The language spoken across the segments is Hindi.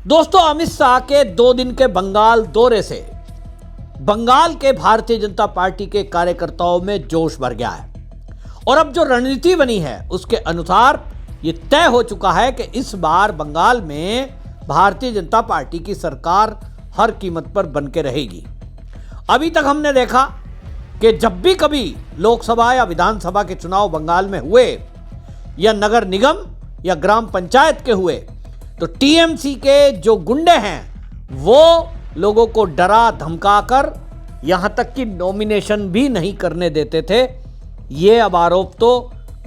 दोस्तों, अमित शाह के 2 दिन के बंगाल दौरे से बंगाल के भारतीय जनता पार्टी के कार्यकर्ताओं में जोश भर गया है और अब जो रणनीति बनी है उसके अनुसार ये तय हो चुका है कि इस बार बंगाल में भारतीय जनता पार्टी की सरकार हर कीमत पर बन के रहेगी। अभी तक हमने देखा कि जब भी कभी लोकसभा या विधानसभा के चुनाव बंगाल में हुए या नगर निगम या ग्राम पंचायत के हुए तो टीएमसी के जो गुंडे हैं वो लोगों को डरा धमकाकर यहां तक कि नॉमिनेशन भी नहीं करने देते थे। ये अब आरोप तो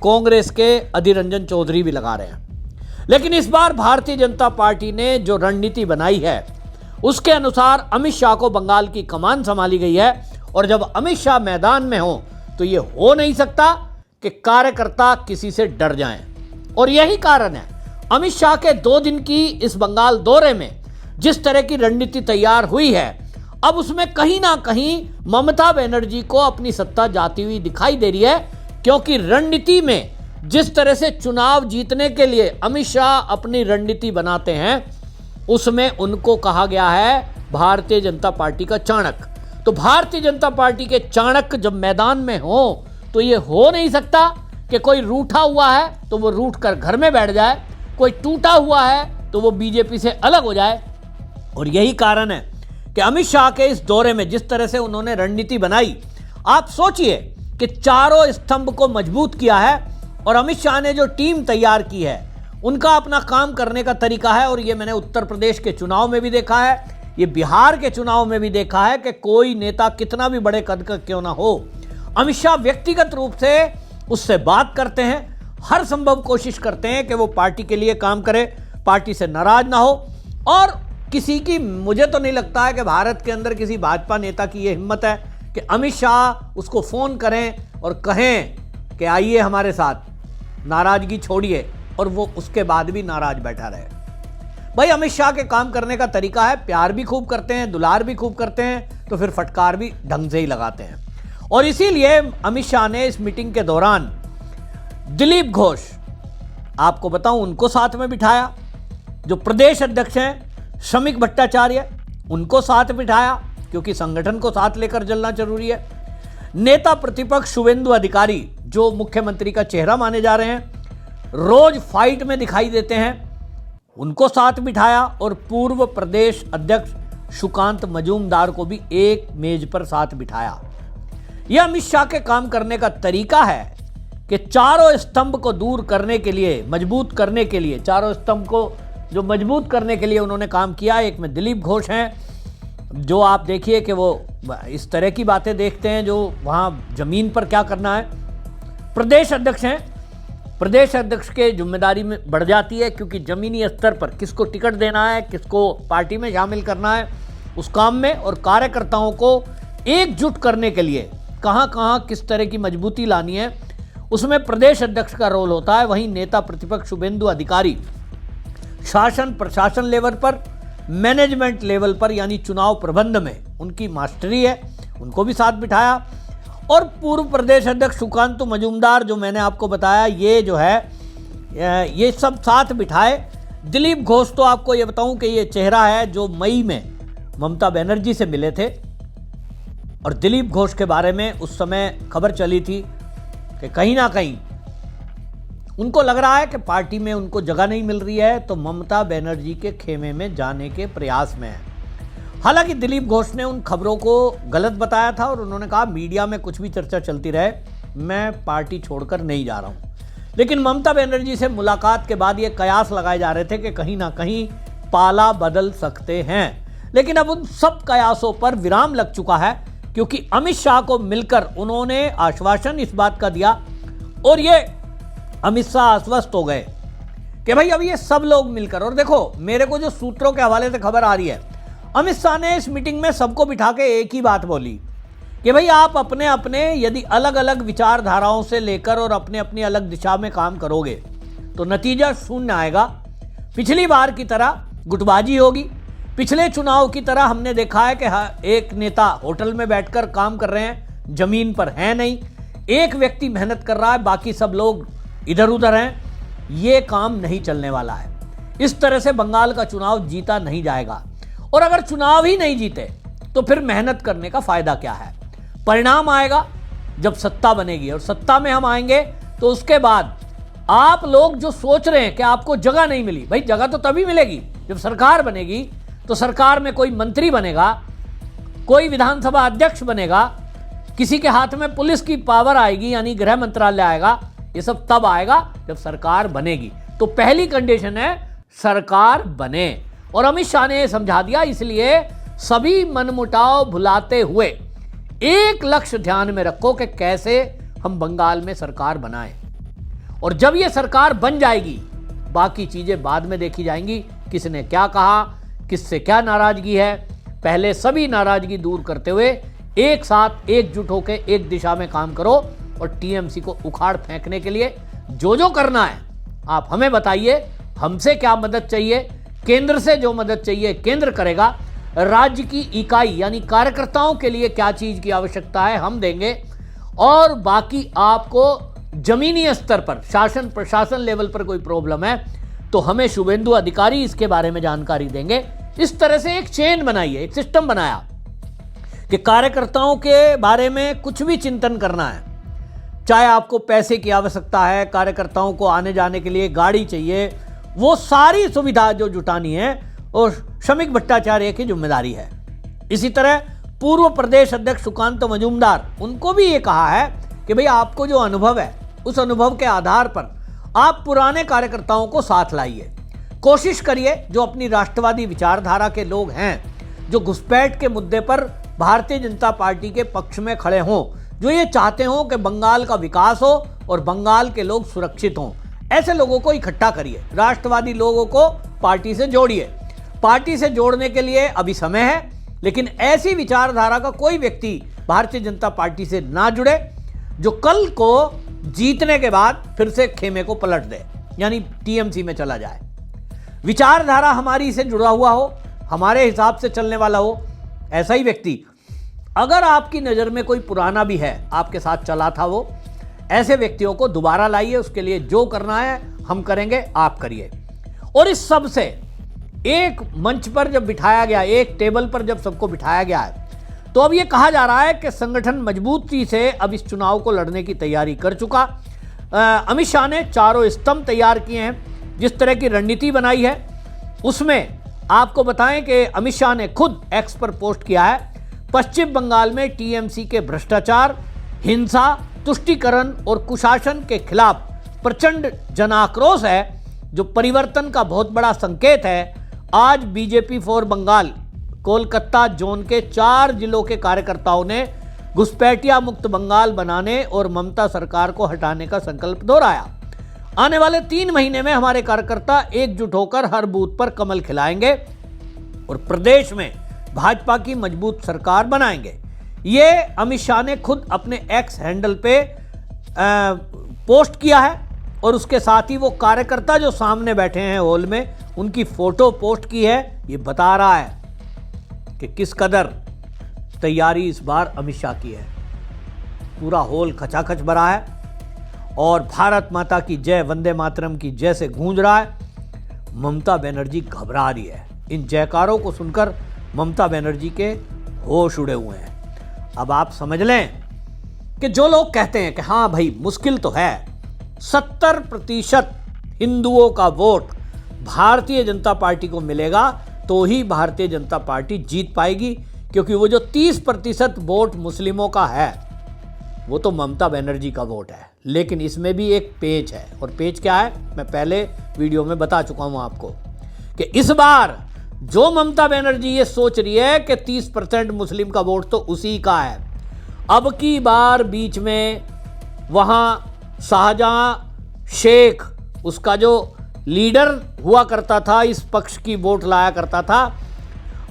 कांग्रेस के अधीर रंजन चौधरी भी लगा रहे हैं। लेकिन इस बार भारतीय जनता पार्टी ने जो रणनीति बनाई है उसके अनुसार अमित शाह को बंगाल की कमान संभाली गई है और जब अमित शाह मैदान में हो तो ये हो नहीं सकता कि कार्यकर्ता किसी से डर जाएं। और यही कारण है अमित शाह के 2 दिन की इस बंगाल दौरे में जिस तरह की रणनीति तैयार हुई है, अब उसमें कहीं ना कहीं ममता बनर्जी को अपनी सत्ता जाती हुई दिखाई दे रही है, क्योंकि रणनीति में जिस तरह से चुनाव जीतने के लिए अमित शाह अपनी रणनीति बनाते हैं उसमें उनको कहा गया है भारतीय जनता पार्टी का चाणक्य। तो भारतीय जनता पार्टी के चाणक्य जब मैदान में हो तो ये हो नहीं सकता कि कोई रूठा हुआ है तो वो रूठ कर घर में बैठ जाए, कोई टूटा हुआ है तो वो बीजेपी से अलग हो जाए। और यही कारण है कि अमित शाह के इस दौरे में जिस तरह से उन्होंने रणनीति बनाई, आप सोचिए कि चारों स्तंभ को मजबूत किया है और अमित शाह ने जो टीम तैयार की है उनका अपना काम करने का तरीका है। और ये मैंने उत्तर प्रदेश के चुनाव में भी देखा है, ये बिहार के चुनाव में भी देखा है कि कोई नेता कितना भी बड़े कद का क्यों ना हो, अमित शाह व्यक्तिगत रूप से उससे बात करते हैं, हर संभव कोशिश करते हैं कि वो पार्टी के लिए काम करे, पार्टी से नाराज ना हो। और किसी की, मुझे तो नहीं लगता है कि भारत के अंदर किसी भाजपा नेता की ये हिम्मत है कि अमित शाह उसको फोन करें और कहें कि आइए हमारे साथ, नाराजगी छोड़िए, और वो उसके बाद भी नाराज बैठा रहे। भाई, अमित शाह के काम करने का तरीका है, प्यार भी खूब करते हैं, दुलार भी खूब करते हैं, तो फिर फटकार भी ढंग से ही लगाते हैं। और इसीलिए अमित शाह ने इस मीटिंग के दौरान दिलीप घोष, आपको बताऊं, उनको साथ में बिठाया। जो प्रदेश अध्यक्ष हैं श्रमिक भट्टाचार्य, उनको साथ बिठाया, क्योंकि संगठन को साथ लेकर चलना जरूरी है। नेता प्रतिपक्ष शुवेंदु अधिकारी, जो मुख्यमंत्री का चेहरा माने जा रहे हैं, रोज फाइट में दिखाई देते हैं, उनको साथ बिठाया। और पूर्व प्रदेश अध्यक्ष सुकांत मजूमदार को भी एक मेज पर साथ बिठाया। यह अमित शाह के काम करने का तरीका है कि चारों स्तंभ को दूर करने के लिए, मजबूत करने के लिए, चारों स्तंभ को जो मजबूत करने के लिए उन्होंने काम किया। एक में दिलीप घोष हैं, जो आप देखिए कि वो इस तरह की बातें देखते हैं जो वहाँ जमीन पर क्या करना है। प्रदेश अध्यक्ष हैं, प्रदेश अध्यक्ष के जिम्मेदारी में बढ़ जाती है, क्योंकि जमीनी स्तर पर किसको टिकट देना है, किसको पार्टी में शामिल करना है उस काम में, और कार्यकर्ताओं को एकजुट करने के लिए कहाँ कहाँ किस तरह की मजबूती लानी है, उसमें प्रदेश अध्यक्ष का रोल होता है। वहीं नेता प्रतिपक्ष शुभेंदु अधिकारी शासन प्रशासन लेवल पर, मैनेजमेंट लेवल पर, यानी चुनाव प्रबंध में उनकी मास्टरी है, उनको भी साथ बिठाया। और पूर्व प्रदेश अध्यक्ष सुकांत मजूमदार, जो मैंने आपको बताया, ये जो है ये सब साथ बिठाए। दिलीप घोष तो आपको ये बताऊं कि ये चेहरा है जो मई में ममता बनर्जी से मिले थे, और दिलीप घोष के बारे में उस समय खबर चली थी कि कहीं ना कहीं उनको लग रहा है कि पार्टी में उनको जगह नहीं मिल रही है, तो ममता बनर्जी के खेमे में जाने के प्रयास में है। हालांकि दिलीप घोष ने उन खबरों को गलत बताया था और उन्होंने कहा मीडिया में कुछ भी चर्चा चलती रहे, मैं पार्टी छोड़कर नहीं जा रहा हूं। लेकिन ममता बनर्जी से मुलाकात के बाद ये कयास लगाए जा रहे थे कि कहीं ना कहीं पाला बदल सकते हैं। लेकिन अब उन सब कयासों पर विराम लग चुका है, क्योंकि अमित शाह को मिलकर उन्होंने आश्वासन इस बात का दिया, और ये अमित शाह आश्वस्त हो गए कि भाई अब ये सब लोग मिलकर, और देखो मेरे को जो सूत्रों के हवाले से खबर आ रही है, अमित शाह ने इस मीटिंग में सबको बिठा के एक ही बात बोली कि भाई आप अपने अपने यदि अलग अलग विचारधाराओं से लेकर और अपने अपनी अलग दिशा में काम करोगे तो नतीजा शून्य आएगा। पिछली बार की तरह गुटबाजी होगी, पिछले चुनाव की तरह हमने देखा है कि एक नेता होटल में बैठकर काम कर रहे हैं, जमीन पर है नहीं, एक व्यक्ति मेहनत कर रहा है, बाकी सब लोग इधर उधर हैं। ये काम नहीं चलने वाला है। इस तरह से बंगाल का चुनाव जीता नहीं जाएगा। और अगर चुनाव ही नहीं जीते तो फिर मेहनत करने का फायदा क्या है? परिणाम आएगा जब सत्ता बनेगी, और सत्ता में हम आएंगे तो उसके बाद आप लोग जो सोच रहे हैं कि आपको जगह नहीं मिली, भाई जगह तो तभी मिलेगी जब सरकार बनेगी। तो सरकार में कोई मंत्री बनेगा, कोई विधानसभा अध्यक्ष बनेगा, किसी के हाथ में पुलिस की पावर आएगी यानी गृह मंत्रालय आएगा। ये सब तब आएगा जब सरकार बनेगी। तो पहली कंडीशन है सरकार बने, और अमित शाह ने समझा दिया। इसलिए सभी मनमुटाव भुलाते हुए एक लक्ष्य ध्यान में रखो कि कैसे हम बंगाल में सरकार बनाएं, और जब ये सरकार बन जाएगी बाकी चीजें बाद में देखी जाएंगी। किसने क्या कहा, किससे क्या नाराजगी है, पहले सभी नाराजगी दूर करते हुए एक साथ एकजुट होकर एक दिशा में काम करो, और टीएमसी को उखाड़ फेंकने के लिए जो जो करना है आप हमें बताइए। हमसे क्या मदद चाहिए, केंद्र से जो मदद चाहिए केंद्र करेगा, राज्य की इकाई यानी कार्यकर्ताओं के लिए क्या चीज की आवश्यकता है हम देंगे, और बाकी आपको जमीनी स्तर पर शासन प्रशासन लेवल पर कोई प्रॉब्लम है तो हमें शुभेंदु अधिकारी इसके बारे में जानकारी देंगे। इस तरह से एक चेन बनाई है, एक सिस्टम बनाया कि कार्यकर्ताओं के बारे में कुछ भी चिंतन करना है, चाहे आपको पैसे की आवश्यकता है, कार्यकर्ताओं को आने जाने के लिए गाड़ी चाहिए, वो सारी सुविधा जो जुटानी है और श्रमिक भट्टाचार्य की जिम्मेदारी है। इसी तरह पूर्व प्रदेश अध्यक्ष सुकांत मजूमदार, उनको भी ये कहा है कि भाई आपको जो अनुभव है उस अनुभव के आधार पर आप पुराने कार्यकर्ताओं को साथ लाइए, कोशिश करिए जो अपनी राष्ट्रवादी विचारधारा के लोग हैं, जो घुसपैठ के मुद्दे पर भारतीय जनता पार्टी के पक्ष में खड़े हों, जो ये चाहते हों कि बंगाल का विकास हो और बंगाल के लोग सुरक्षित हों, ऐसे लोगों को इकट्ठा करिए, राष्ट्रवादी लोगों को पार्टी से जोड़िए। पार्टी से जोड़ने के लिए अभी समय है, लेकिन ऐसी विचारधारा का कोई व्यक्ति भारतीय जनता पार्टी से ना जुड़े जो कल को जीतने के बाद फिर से खेमे को पलट दे, यानी टीएमसी में चला जाए। विचारधारा हमारी से जुड़ा हुआ हो, हमारे हिसाब से चलने वाला हो, ऐसा ही व्यक्ति। अगर आपकी नज़र में कोई पुराना भी है, आपके साथ चला था वो, ऐसे व्यक्तियों को दोबारा लाइए। उसके लिए जो करना है हम करेंगे, आप करिए। और इस सब से एक मंच पर जब बिठाया गया, एक टेबल पर जब सबको बिठाया गया है, तो अब ये कहा जा रहा है कि संगठन मजबूती से अब इस चुनाव को लड़ने की तैयारी कर चुका। अमित शाह ने चारों स्तंभ तैयार किए हैं। जिस तरह की रणनीति बनाई है उसमें आपको बताएं कि अमित शाह ने खुद एक्स पर पोस्ट किया है, पश्चिम बंगाल में टीएमसी के भ्रष्टाचार, हिंसा, तुष्टीकरण और कुशासन के खिलाफ प्रचंड जनाक्रोश है, जो परिवर्तन का बहुत बड़ा संकेत है। आज BJP for Bengal Kolkata zone के 4 जिलों के कार्यकर्ताओं ने घुसपैठिया मुक्त बंगाल बनाने और ममता सरकार को हटाने का संकल्प दोहराया। आने वाले 3 महीने में हमारे कार्यकर्ता एकजुट होकर हर बूथ पर कमल खिलाएंगे और प्रदेश में भाजपा की मजबूत सरकार बनाएंगे। ये अमित शाह ने खुद अपने एक्स हैंडल पे पोस्ट किया है, और उसके साथ ही वो कार्यकर्ता जो सामने बैठे हैं हॉल में, उनकी फोटो पोस्ट की है। ये बता रहा है कि किस कदर तैयारी इस बार अमित शाह की है। पूरा हॉल खचाखच भरा है और भारत माता की जय, वंदे मातरम की जय से गूंज रहा है। ममता बनर्जी घबरा रही है। इन जयकारों को सुनकर ममता बनर्जी के होश उड़े हुए हैं। अब आप समझ लें कि जो लोग कहते हैं कि हाँ भाई मुश्किल तो है, 70% हिंदुओं का वोट भारतीय जनता पार्टी को मिलेगा तो ही भारतीय जनता पार्टी जीत पाएगी, क्योंकि वो जो 30% वोट मुस्लिमों का है वो तो ममता बनर्जी का वोट है। लेकिन इसमें भी एक पेच है, और पेच क्या है मैं पहले वीडियो में बता चुका हूं आपको कि इस बार जो ममता बनर्जी ये सोच रही है कि 30% मुस्लिम का वोट तो उसी का है, अब की बार बीच में वहां शाहजहां शेख, उसका जो लीडर हुआ करता था, इस पक्ष की वोट लाया करता था,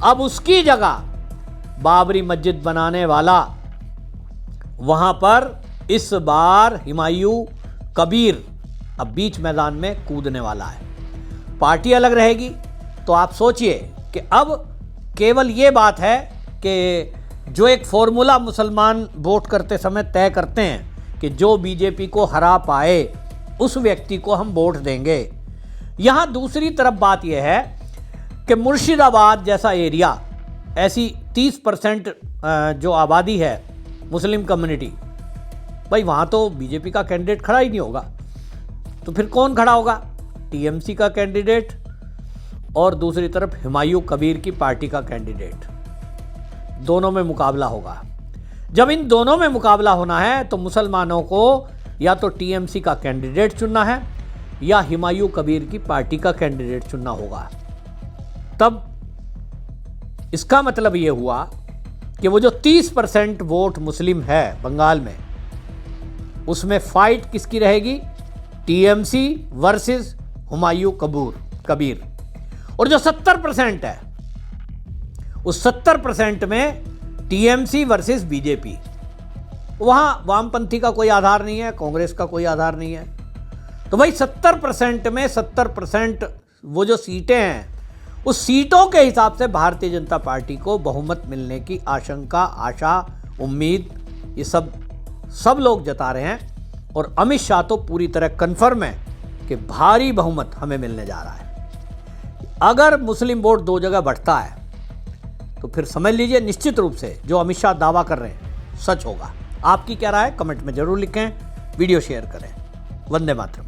अब उसकी जगह बाबरी मस्जिद बनाने वाला वहां पर इस बार हुमायूं कबीर अब बीच मैदान में कूदने वाला है। पार्टी अलग रहेगी। तो आप सोचिए कि अब केवल ये बात है कि जो एक फॉर्मूला मुसलमान वोट करते समय तय करते हैं कि जो बीजेपी को हरा पाए उस व्यक्ति को हम वोट देंगे, यहां दूसरी तरफ बात यह है कि मुर्शिदाबाद जैसा एरिया, ऐसी 30% जो आबादी है मुस्लिम कम्युनिटी, भाई वहां तो बीजेपी का कैंडिडेट खड़ा ही नहीं होगा। तो फिर कौन खड़ा होगा? टीएमसी का कैंडिडेट और दूसरी तरफ हुमायूं कबीर की पार्टी का कैंडिडेट। दोनों में मुकाबला होगा। जब इन दोनों में मुकाबला होना है तो मुसलमानों को या तो टीएमसी का कैंडिडेट चुनना है या हुमायूं कबीर की पार्टी का कैंडिडेट चुनना होगा। तब इसका मतलब यह हुआ कि वो जो 30% वोट मुस्लिम है बंगाल में, उसमें फाइट किसकी रहेगी? TMC versus Humayun Kabir. और जो 70% है, उस 70% में टीएमसी वर्सेस बीजेपी। वहां वामपंथी का कोई आधार नहीं है, कांग्रेस का कोई आधार नहीं है। तो भाई 70% में 70% वो जो सीटें हैं, उस सीटों के हिसाब से भारतीय जनता पार्टी को बहुमत मिलने की आशंका, आशा, उम्मीद, ये सब लोग जता रहे हैं। और अमित शाह तो पूरी तरह कन्फर्म है कि भारी बहुमत हमें मिलने जा रहा है। अगर मुस्लिम वोट 2 जगह बढ़ता है तो फिर समझ लीजिए निश्चित रूप से जो अमित शाह दावा कर रहे हैं सच होगा। आपकी क्या राय है? कमेंट में जरूर लिखें, वीडियो शेयर करें। वंदे मातरम।